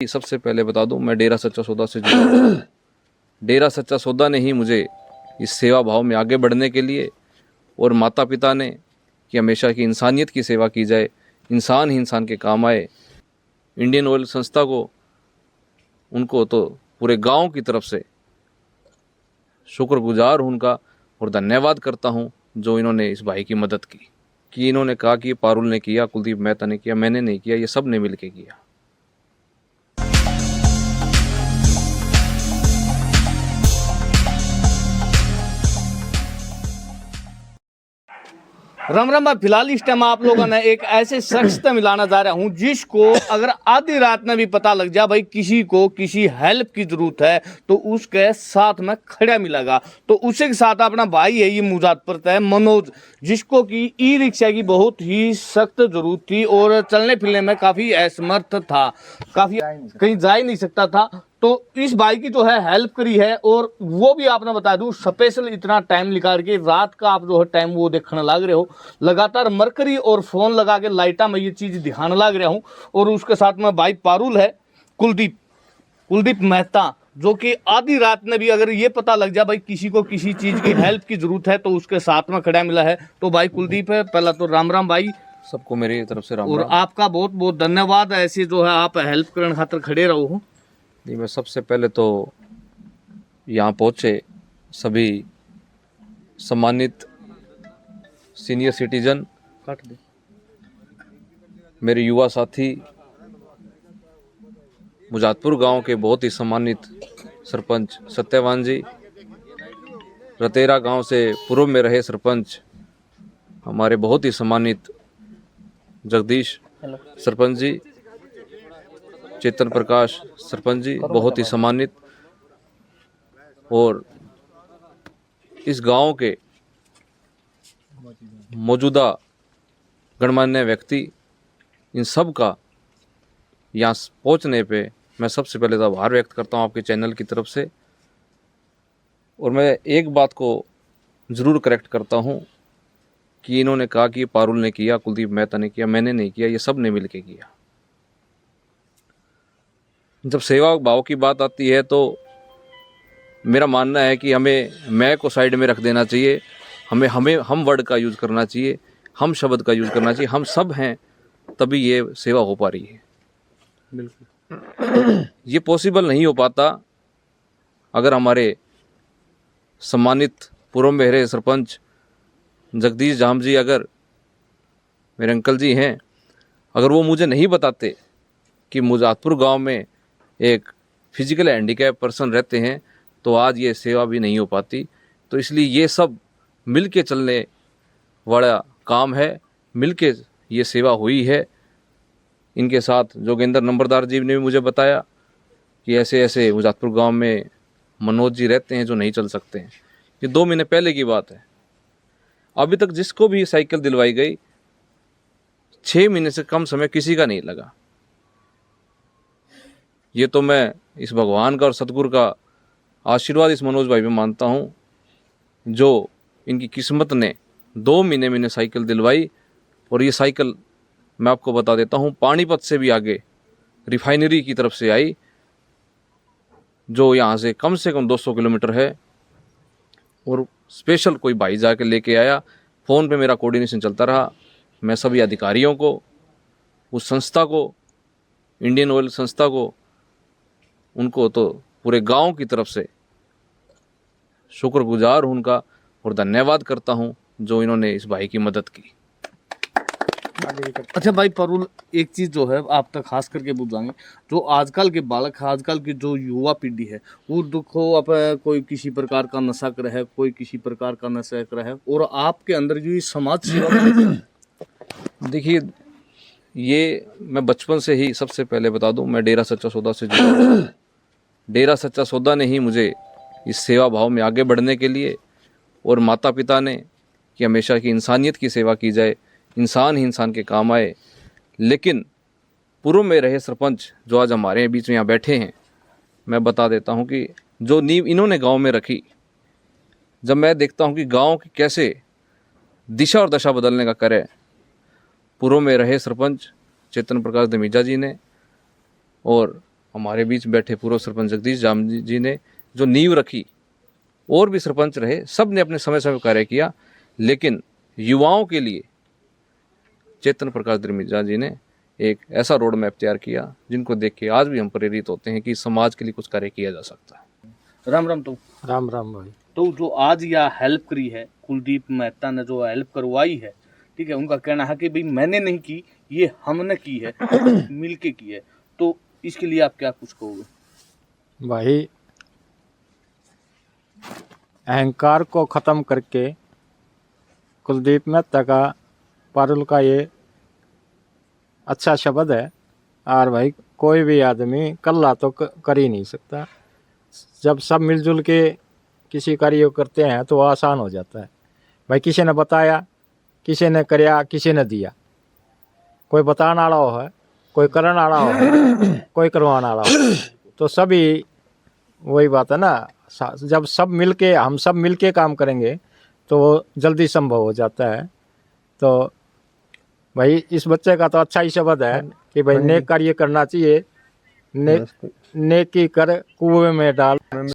सबसे पहले बता दूं, मैं डेरा सच्चा सौदा से जुड़ा हूं। डेरा सच्चा सौदा ने ही मुझे इस सेवा भाव में आगे बढ़ने के लिए, और माता पिता ने कि हमेशा की इंसानियत की सेवा की जाए, इंसान ही इंसान के काम आए। इंडियन ऑयल संस्था को, उनको तो पूरे गांव की तरफ से शुक्रगुजार हूं उनका, और धन्यवाद करता हूं जो इन्होंने इस भाई की मदद की। कि इन्होंने कहा कि पारुल ने किया, कुलदीप मेहता ने किया, मैंने नहीं किया, ये सब ने मिलकर किया। राम राम भाई, फिलहाल इस टाइम आप लोगों ने एक ऐसे शख्स से मिलाना जा रहा हूं जिसको अगर आधी रात में भी पता लग जाए भाई किसी को किसी हेल्प की जरूरत है तो उसके साथ में खड़ा मिलेगा। तो उसी के साथ अपना भाई है, ये मुजफ्फर है मनोज, जिसको कि ई रिक्शा की बहुत ही सख्त जरूरत थी और चलने फिरने में काफी असमर्थ था, काफी कहीं जा ही नहीं सकता था। तो इस भाई की जो है हेल्प करी है, और वो भी आपने बता दूं स्पेशल इतना टाइम निकाल के रात का आप जो है टाइम वो देखने लग रहे हो, लगातार मरकरी और फोन लगा के लाइटा में ये चीज दिखाने लग रहा हूं। और उसके साथ में भाई पारुल है, कुलदीप मेहता, जो कि आधी रात में भी अगर ये पता लग जाए भाई किसी को किसी चीज की हेल्प की जरूरत है तो उसके साथ में खड़ा मिला है। तो भाई कुलदीप है, पहला तो राम राम भाई, सबको मेरी तरफ से राम और राम। आपका बहुत बहुत धन्यवाद, ऐसे जो है आप हेल्प करने खातिर खड़े रहो हो। नहीं, मैं सबसे पहले तो यहाँ पहुँचे सभी सम्मानित सीनियर सिटीजन, काट दे। मेरे युवा साथी, मुजफ्फर गांव के बहुत ही सम्मानित सरपंच सत्यवान जी, रतेरा गांव से पूर्व में रहे सरपंच हमारे बहुत ही सम्मानित जगदीश सरपंच जी, चेतन प्रकाश सरपंच जी बहुत ही सम्मानित, और इस गांव के मौजूदा गणमान्य व्यक्ति, इन सब का यहाँ पहुँचने पे मैं सबसे पहले तो आभार व्यक्त करता हूँ आपके चैनल की तरफ से। और मैं एक बात को ज़रूर करेक्ट करता हूँ कि इन्होंने कहा कि पारुल ने किया, कुलदीप मेहता ने किया, मैंने नहीं किया, ये सब ने मिलकर किया। जब सेवा भाव की बात आती है तो मेरा मानना है कि हमें मैं को साइड में रख देना चाहिए, हमें हम वर्ड का यूज़ करना चाहिए, हम शब्द का यूज़ करना चाहिए। हम सब हैं तभी ये सेवा हो पा रही है। बिल्कुल ये पॉसिबल नहीं हो पाता अगर हमारे सम्मानित पूर्व में रहे सरपंच जगदीश जाम जी, अगर मेरे अंकल जी हैं, अगर वो मुझे नहीं बताते कि मुजफ्फर गांव में एक फिजिकल हैंडीकैप पर्सन रहते हैं तो आज ये सेवा भी नहीं हो पाती। तो इसलिए ये सब मिल के चलने वाला काम है, मिल के ये सेवा हुई है। इनके साथ जोगेंद्र नंबरदार जी ने भी मुझे बताया कि ऐसे ऐसे मुजफ्फर गांव में मनोज जी रहते हैं जो नहीं चल सकते हैं। ये 2 महीने पहले की बात है। अभी तक जिसको भी साइकिल दिलवाई गई 6 महीने से कम समय किसी का नहीं लगा। ये तो मैं इस भगवान का और सतगुरु का आशीर्वाद इस मनोज भाई में मानता हूँ, जो इनकी किस्मत ने 2 महीने में साइकिल दिलवाई। और ये साइकिल मैं आपको बता देता हूँ पानीपत से भी आगे रिफाइनरी की तरफ से आई, जो यहाँ से कम 200 किलोमीटर है। और स्पेशल कोई भाई जाके लेके आया, फ़ोन पे मेरा कोऑर्डिनेशन चलता रहा। मैं सभी अधिकारियों को, उस संस्था को, इंडियन ऑयल संस्था को, उनको तो पूरे गांव की तरफ से शुक्रगुजार हूं उनका, और धन्यवाद करता हूं जो इन्होंने इस भाई की मदद की। अच्छा भाई पारुल, एक चीज जो है आप तक खास करके पूछांगे, जो आजकल के बालक है, आजकल की जो युवा पीढ़ी है, वो दुखो अब कोई किसी प्रकार का नशा कर है, कोई किसी प्रकार का नशा कर है, और आपके अंदर जो ये समाज सेवा देखिए, ये मैं बचपन से ही, सबसे पहले बता दूं, मैं डेरा सच्चा सौदा से जुड़ा हूं। डेरा सच्चा सौदा ने ही मुझे इस सेवा भाव में आगे बढ़ने के लिए, और माता पिता ने कि हमेशा की इंसानियत की सेवा की जाए, इंसान ही इंसान के काम आए। लेकिन पूर्व में रहे सरपंच जो आज हमारे बीच में यहाँ बैठे हैं, मैं बता देता हूँ कि जो नींव इन्होंने गांव में रखी, जब मैं देखता हूँ कि गांव की कैसे दिशा और दशा बदलने का करे, पूर्व में रहे सरपंच चेतन प्रकाश धमीजा जी ने, और हमारे बीच बैठे पूर्व सरपंच जगदीश जाम जी ने जो नींव रखी, और भी सरपंच रहे, सब ने अपने समय समय कार्य किया, लेकिन युवाओं के लिए चेतन प्रकाश धर्मीजा जी ने एक ऐसा रोड मैप तैयार किया जिनको देख के आज भी हम प्रेरित होते हैं कि समाज के लिए कुछ कार्य किया जा सकता है। राम राम। तो राम राम भाई। तो जो आज यह हेल्प करी है, कुलदीप मेहता ने जो हेल्प करवाई है, ठीक है, उनका कहना है कि भाई मैंने नहीं की, ये हमने की है, मिलके की है, तो इसके लिए आप क्या कुछ कहोगे? भाई अहंकार को खत्म करके कुलदीप मेहता का पारुल का ये अच्छा शब्द है। और भाई कोई भी आदमी कल्ला तो कर ही नहीं सकता। जब सब मिलजुल के किसी कार्य को करते हैं तो आसान हो जाता है। भाई किसी ने बताया, किसी ने कराया, किसी ने दिया, कोई बताने वाला हो है, कोई करने वाला हो है, कोई करवाने वाला हो, तो सभी वही बात है ना। जब सब मिलके हम सब मिलके काम करेंगे तो वो जल्दी संभव हो जाता है। तो भाई इस बच्चे का तो अच्छा ही शब्द है कि भाई नेक कार्य करना चाहिए, नेकी कर कुएं में डाल।